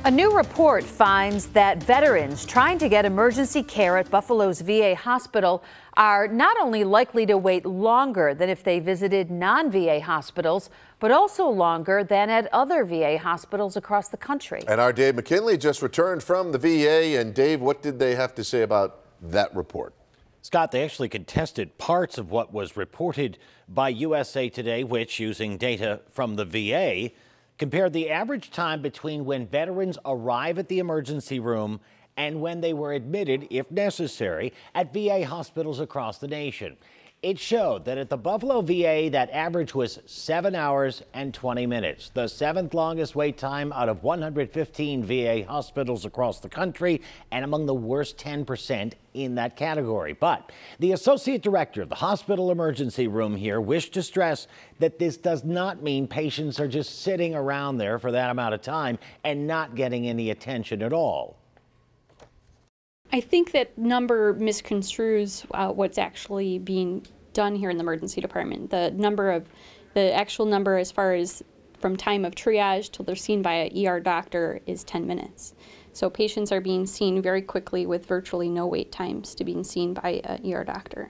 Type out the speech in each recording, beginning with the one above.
A new report finds that veterans trying to get emergency care at Buffalo's VA hospital are not only likely to wait longer than if they visited non-VA hospitals, but also longer than at other VA hospitals across the country. And our Dave McKinley just returned from the VA. And Dave, what did they have to say about that report? Scott, they actually contested parts of what was reported by USA Today, which, using data from the VA, compared the average time between when veterans arrive at the emergency room and when they were admitted, if necessary, at VA hospitals across the nation. It showed that at the Buffalo VA, that average was 7 hours and 20 minutes, the seventh longest wait time out of 115 VA hospitals across the country, and among the worst 10% in that category. But the associate director of the hospital emergency room here wished to stress that this does not mean patients are just sitting around there for that amount of time and not getting any attention at all. I think that number misconstrues what's actually being done here in the emergency department. The actual number as far as from time of triage till they're seen by an ER doctor is 10 minutes. So patients are being seen very quickly with virtually no wait times to being seen by an ER doctor.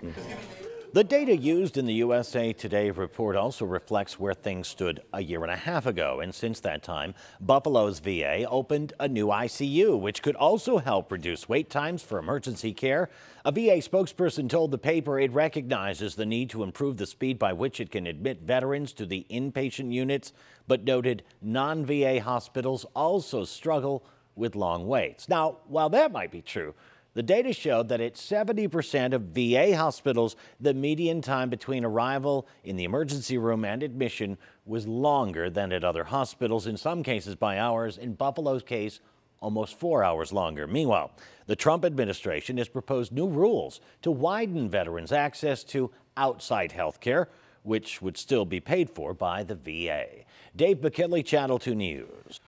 The data used in the USA Today report also reflects where things stood a year and a half ago. And since that time, Buffalo's VA opened a new ICU, which could also help reduce wait times for emergency care. A VA spokesperson told the paper it recognizes the need to improve the speed by which it can admit veterans to the inpatient units, but noted non-VA hospitals also struggle with long waits. Now, while that might be true, the data showed that at 70% of VA hospitals, the median time between arrival in the emergency room and admission was longer than at other hospitals, in some cases by hours. In Buffalo's case, almost 4 hours longer. Meanwhile, the Trump administration has proposed new rules to widen veterans' access to outside health care, which would still be paid for by the VA. Dave McKinley, Channel 2 News.